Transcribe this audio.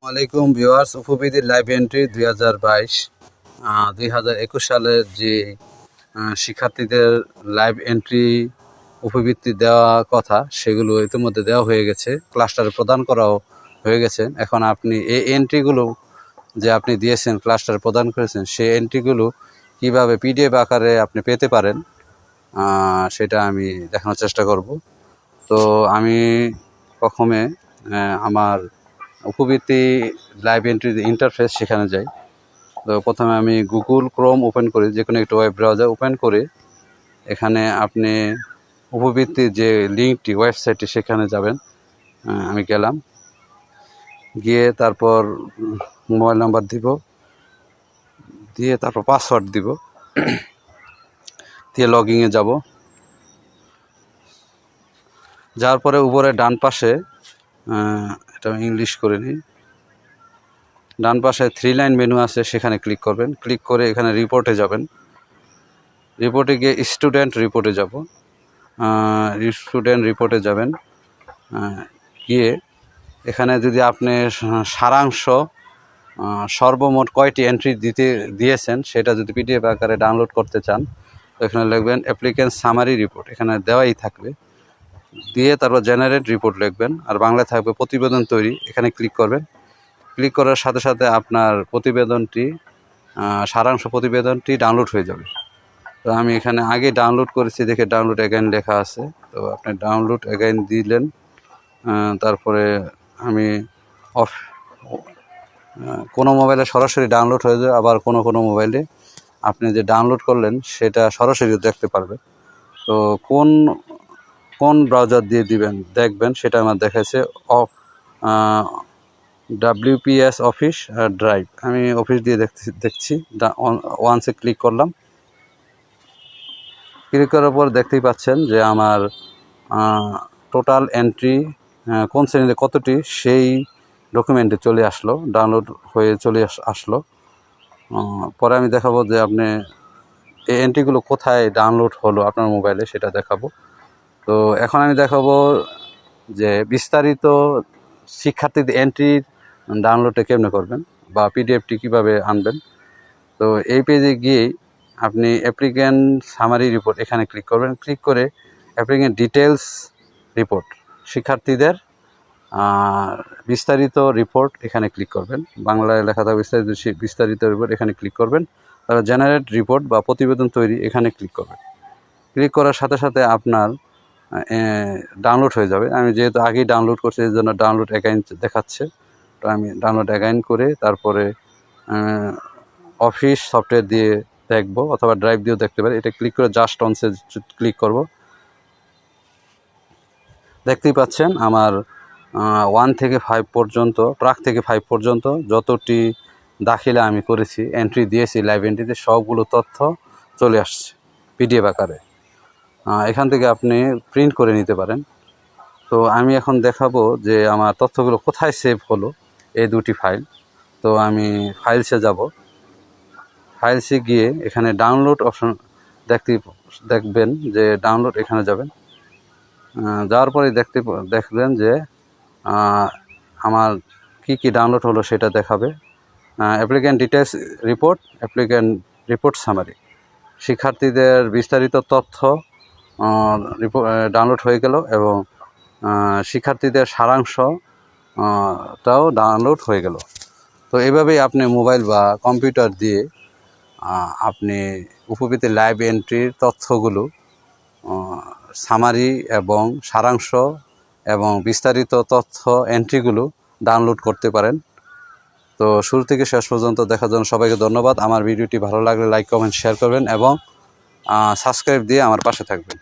আলাইকুম viewers, উপবিধি live entry 2021 সালের যে শিক্ষার্থীদের লাইভ এন্ট্রি উপবৃত্তি দেওয়া কথা সেগুলো ইতিমধ্যে দেওয়া হয়ে গেছে, ক্লাস্টারে প্রদান করাও হয়ে গেছে। এখন আপনি এই এন্ট্রিগুলো যে আপনি দিয়েছেন, ক্লাস্টারে প্রদান করেছেন, সেই এন্ট্রিগুলো কিভাবে পিডিএফ আকারে আপনি পেতে পারেন সেটা আমি দেখানোর চেষ্টা করব। তো আমি প্রথমে আমার উপবৃত্তি লাইভ এন্ট্রি ইন্টারফেস সেখানে যাই। তো প্রথমে আমি গুগল ক্রোম ওপেন করি, যে কোনো একটা ওয়েব ব্রাউজার ওপেন করে এখানে আপনি উপবৃত্তির যে লিঙ্কটি, ওয়েবসাইটটি, সেখানে যাবেন। আমি গেলাম, গিয়ে তারপর মোবাইল নাম্বার দিব, দিয়ে তারপর পাসওয়ার্ড দিব, দিয়ে লগইনে যাব। যাওয়ার পরে উপরে ডান পাশে, এটা ইংলিশ করে নিই, ডান পাশে 3 লাইন মেনু আছে, সেখানে ক্লিক করবেন। ক্লিক করে এখানে রিপোর্টে যাবেন। রিপোর্টে গিয়ে স্টুডেন্ট রিপোর্টে যাব। স্টুডেন্ট রিপোর্টে যাবেন, গিয়ে এখানে যদি আপনি সারাংশ সর্বমোট কয়টি এন্ট্রি দিয়েছেন সেটা যদি পিডিএফ আকারে ডাউনলোড করতে চান, তো এখানে লিখবেন অ্যাপ্লিক্যান্ট সামারি রিপোর্ট, এখানে দেওয়াই থাকবে। দিয়ে তারপর জেনারেট রিপোর্ট লিখবেন, আর বাংলায় থাকবে প্রতিবেদন তৈরি, এখানে ক্লিক করবেন। ক্লিক করার সাথে সাথে আপনার প্রতিবেদনটি, সারাংশ প্রতিবেদনটি ডাউনলোড হয়ে যাবে। তো আমি এখানে আগে ডাউনলোড করেছি দেখে ডাউনলোড অ্যাগেইন লেখা আছে, তো আপনি ডাউনলোড অ্যাগেইন দিলেন। তারপরে আমি কোনো মোবাইলে সরাসরি ডাউনলোড হয়ে যায়, আবার কোনো মোবাইলে আপনি যে ডাউনলোড করলেন সেটা সরাসরি দেখতে পারবেন। তো কোন ব্রাউজার দিয়ে দেখবেন সেটা আমার দেখাচ্ছে WPS অফিস ড্রাইভ। আমি অফিস দিয়ে দেখছি। ওয়ান্সে ক্লিক করলাম। ক্লিক করার পর দেখতেই পাচ্ছেন যে আমার টোটাল এন্ট্রি কোন শ্রেণীতে কতটি সেই ডকুমেন্টে চলে আসলো, ডাউনলোড হয়ে চলে আসলো। পরে আমি দেখাবো যে আপনি এই এন্ট্রিগুলো কোথায় ডাউনলোড হলো আপনার মোবাইলে, সেটা দেখাবো। তো এখন আমি দেখাবো যে বিস্তারিত শিক্ষার্থীদের এন্ট্রির ডাউনলোডটা কেমনে করবেন বা পিডিএফটি কীভাবে আনবেন। তো এই পেজে গিয়েই আপনি অ্যাপ্লিক্যান্ট সামারি রিপোর্ট এখানে ক্লিক করবেন। ক্লিক করে অ্যাপ্লিক্যান্ট ডিটেলস রিপোর্ট, শিক্ষার্থীদের বিস্তারিত রিপোর্ট, এখানে ক্লিক করবেন। বাংলায় লেখা থাকবে বিস্তারিত রিপোর্ট, এখানে ক্লিক করবেন। তারপর জেনারেট রিপোর্ট বা প্রতিবেদন তৈরি, এখানে ক্লিক করবেন। ক্লিক করার সাথে সাথে আপনার ডাউনলোড হয়ে যাবে। আমি যেহেতু আগেই ডাউনলোড করছি এই জন্য ডাউনলোড অ্যাগাইন দেখাচ্ছে। তো আমি ডাউনলোড অ্যাগাইন করে তারপরে অফিস সফটওয়্যার দিয়ে দেখবো, অথবা ড্রাইভ দিয়েও দেখতে পারি। এটা ক্লিক করে জাস্ট অনসে ক্লিক করব। দেখতেই পাচ্ছেন আমার 1 থেকে 5 পর্যন্ত, প্রাক থেকে 5 পর্যন্ত যতটি দাখিলা আমি করেছি, এন্ট্রি দিয়েছি লাইভ এন্ট্রিতে, সবগুলো তথ্য চলে আসছে পিডিএফ আকারে। এখান থেকে আপনি প্রিন্ট করে নিতে পারেন। তো আমি এখন দেখাবো যে আমার তথ্যগুলো কোথায় সেভ হলো, এই দুটি ফাইল। তো আমি ফাইলসে যাব। ফাইলসে গিয়ে এখানে ডাউনলোড অপশন দেখবেন যে ডাউনলোড, এখানে যাবেন। যাওয়ার পরে দেখবেন যে আমার কি ডাউনলোড হলো সেটা দেখাবে। Applicant details report, applicant report summary, শিক্ষার্থীদের বিস্তারিত তথ্য ডাউনলোড হয়ে গেল, এবং শিক্ষার্থীদের সারাংশটাও ডাউনলোড হয়ে গেল। তো এভাবেই আপনি মোবাইল বা কম্পিউটার দিয়ে আপনি উপবৃত্তি লাইভ এন্ট্রির তথ্যগুলো, সামারি এবং সারাংশ এবং বিস্তারিত তথ্য এন্ট্রিগুলো ডাউনলোড করতে পারেন। তো শুরু থেকে শেষ পর্যন্ত দেখার জন্য সবাইকে ধন্যবাদ। আমার ভিডিওটি ভালো লাগলে লাইক, কমেন্ট, শেয়ার করবেন এবং সাবস্ক্রাইব দিয়ে আমার পাশে থাকবেন।